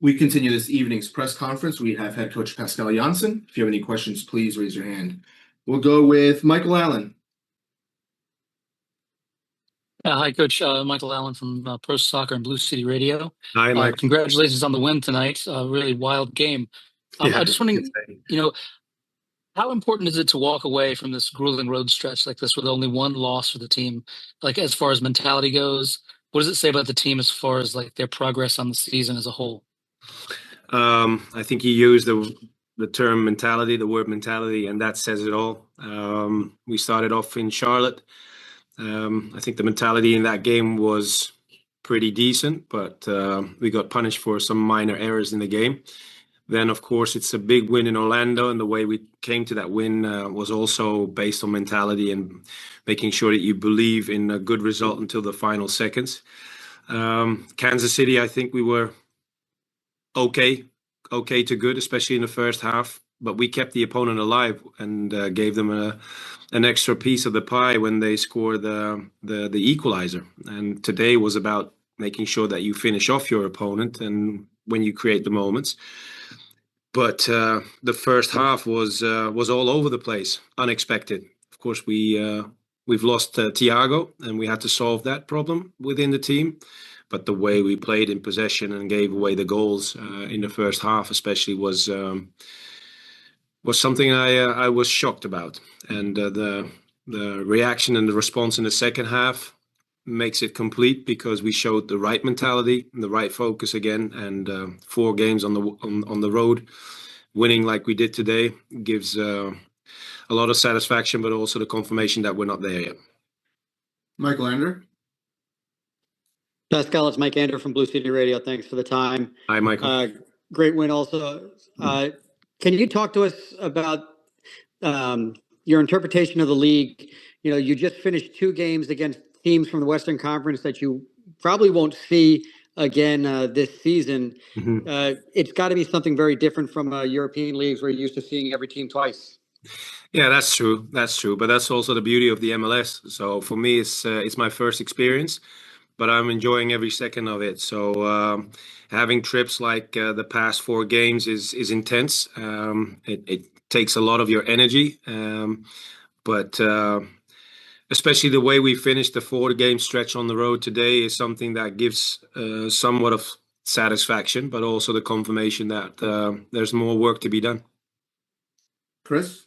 We continue this evening's press conference. We have head coach Pascal Jansen. If you have any questions, please raise your hand. We'll go with Michael Allen. Hi, Coach. Michael Allen from Pro Soccer and Blue City Radio. Hi, Mike. Congratulations on the win tonight. Really wild game. I just wondering, how important is it to walk away from this grueling road stretch like this with only one loss for the team? Like, as far as mentality goes, what does it say about the team as far as like their progress on the season as a whole? I think you used the term mentality, the word mentality, and that says it all. We started off in Charlotte. I think the mentality in that game was pretty decent, but we got punished for some minor errors in the game. Then, of course, it's a big win in Orlando, and the way we came to that win was also based on mentality and making sure that you believe in a good result until the final seconds. Kansas City, I think we were okay to good, especially in the first half, but we kept the opponent alive and gave them an extra piece of the pie when they scored the equalizer. And today was about making sure that you finish off your opponent and when you create the moments. But the first half was all over the place, unexpected. Of course, we've lost Thiago, and we had to solve that problem within the team. But the way we played in possession and gave away the goals in the first half, especially, was something I was shocked about. And the reaction and the response in the second half makes it complete because we showed the right mentality, the right focus again, and 4 games on the road, winning like we did today gives a lot of satisfaction, but also the confirmation that we're not there yet. Michael Ander. Pascal, it's Mike Ander from Blue City Radio. Thanks for the time. Hi, Michael. Great win also. Can you talk to us about your interpretation of the league? You just finished 2 games against teams from the Western Conference that you probably won't see again this season. Mm-hmm. It's got to be something very different from European leagues where you're used to seeing every team twice. Yeah, that's true. But that's also the beauty of the MLS. So for me, it's my first experience, but I'm enjoying every second of it. So having trips like the past 4 games is intense. It takes a lot of your energy, but especially the way we finished the 4-game stretch on the road today is something that gives somewhat of satisfaction, but also the confirmation that there's more work to be done. Chris?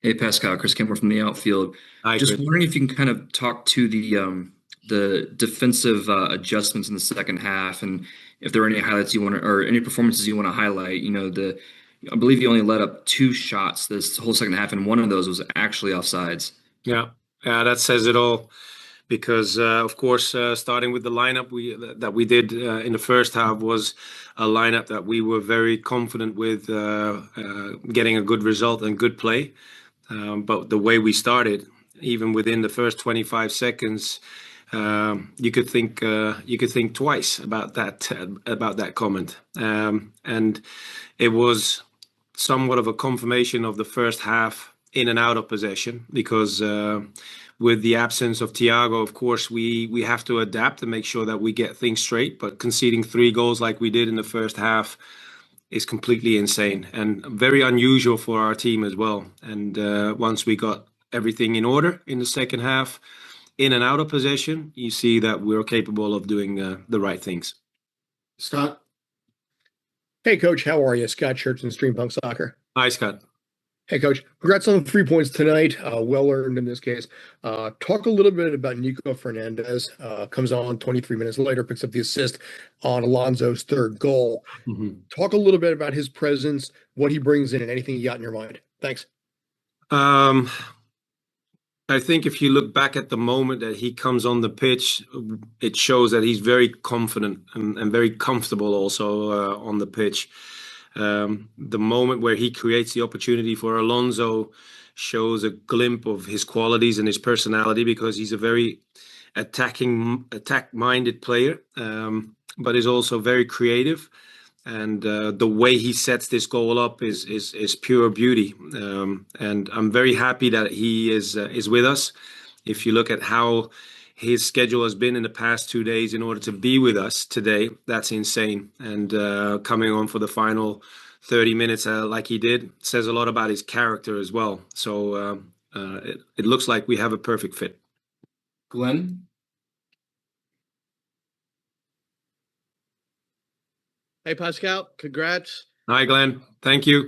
Hey, Pascal. Chris Kemper from the outfield. Hi, Just Chris. wondering if you can kind of talk to the defensive adjustments in the second half, and if there are any highlights you want to, or any performances you want to highlight. I believe you only let up 2 shots this whole second half, and one of those was actually offsides. Yeah, that says it all. Because of course, starting with the lineup that we did in the first half was a lineup that we were very confident with getting a good result and good play. But the way we started, even within the first 25 seconds, you could think twice about that comment. And it was somewhat of a confirmation of the first half in and out of possession, because with the absence of Thiago, of course, we have to adapt and make sure that we get things straight. But conceding 3 goals like we did in the first half is completely insane and very unusual for our team as well. And once we got everything in order in the second half, in and out of possession, you see that we're capable of doing the right things. Scott? Hey, Coach. How are you? Scott Church, Streampunk Soccer. Hi, Scott. Hey, Coach. Congrats on the 3 points tonight. Well earned in this case. Talk a little bit about Nico Fernandez. Comes on 23 minutes later, picks up the assist on Alonso's 3rd goal. Mm-hmm. Talk a little bit about his presence, what he brings in, and anything you got in your mind. Thanks. I think if you look back at the moment that he comes on the pitch, it shows that he's very confident and very comfortable also on the pitch. The moment where he creates the opportunity for Alonso shows a glimpse of his qualities and his personality, because he's a very attack-minded player, but is also very creative. And the way he sets this goal up is pure beauty. And I'm very happy that he is with us. If you look at how his schedule has been in the past 2 days in order to be with us today, that's insane. And coming on for the final 30 minutes like he did says a lot about his character as well. So it looks like we have a perfect fit. Glenn? Hey, Pascal, congrats. Hi, Glenn. Thank you.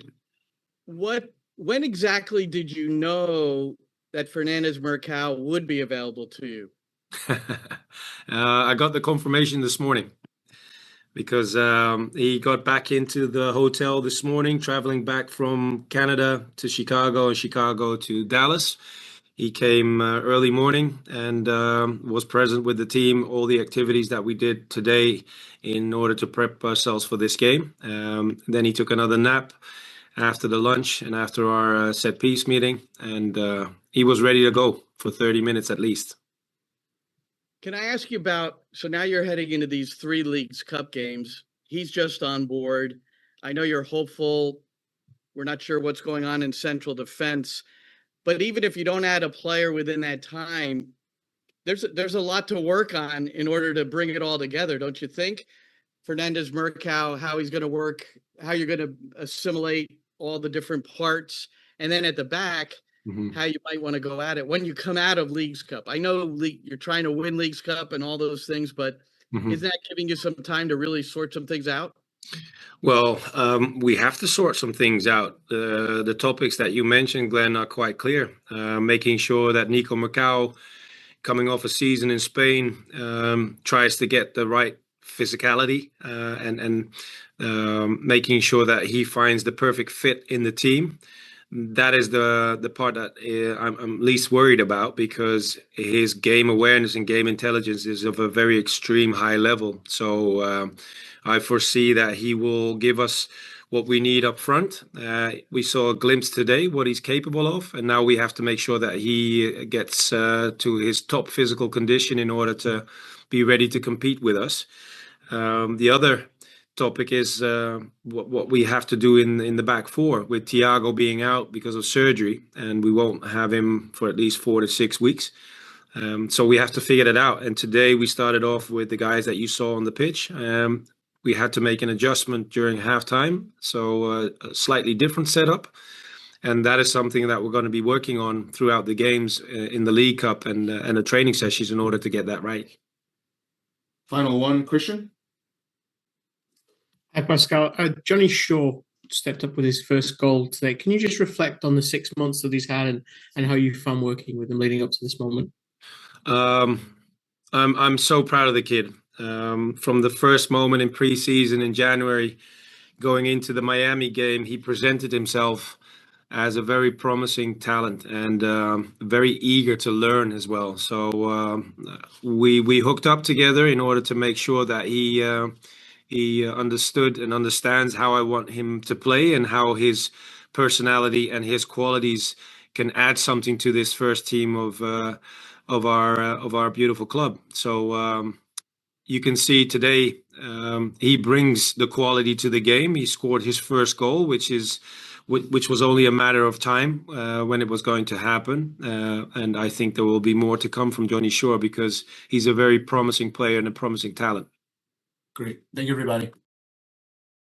When exactly did you know that Fernandez Mercado would be available to you? I got the confirmation this morning because he got back into the hotel this morning, traveling back from Canada to Chicago and Chicago to Dallas. He came early morning and was present with the team, all the activities that we did today in order to prep ourselves for this game. Then he took another nap after the lunch and after our set piece meeting, and he was ready to go for 30 minutes at least. Can I ask you about, so now you're heading into these 3 Leagues Cup games. He's just on board. I know you're hopeful. We're not sure what's going on in central defense. But even if you don't add a player within that time, there's a lot to work on in order to bring it all together, don't you think? Fernandez Mercado, how he's going to work, how you're going to assimilate all the different parts, and then at the back, how you might want to go at it when you come out of Leagues Cup. I know you're trying to win Leagues Cup and all those things, but is that giving you some time to really sort some things out? Well, we have to sort some things out. The topics that you mentioned, Glenn, are quite clear. Making sure that Nico Mercado, coming off a season in Spain, tries to get the right physicality and making sure that he finds the perfect fit in the team. That is the part that I'm least worried about, because his game awareness and game intelligence is of a very extreme high level. So I foresee that he will give us what we need up front. We saw a glimpse today what he's capable of, and now we have to make sure that he gets to his top physical condition in order to be ready to compete with us. The other topic is what we have to do in the back four, with Thiago being out because of surgery, and we won't have him for at least 4 to 6 weeks. So we have to figure that out. And today we started off with the guys that you saw on the pitch. We had to make an adjustment during halftime, so a slightly different setup. And that is something that we're going to be working on throughout the games in the League Cup and the training sessions in order to get that right. Final one, Christian? Hi, Pascal. Johnny Shaw stepped up with his first goal today. Can you just reflect on the 6 months that he's had and how you found working with him leading up to this moment? I'm so proud of the kid. From the first moment in preseason in January, going into the Miami game, he presented himself as a very promising talent and very eager to learn as well. So we hooked up together in order to make sure that he understood and understands how I want him to play and how his personality and his qualities can add something to this first team of our beautiful club. So you can see today he brings the quality to the game. He scored his first goal, which was only a matter of time when it was going to happen. And I think there will be more to come from Johnny Shaw, because he's a very promising player and a promising talent. Great. Thank you, everybody.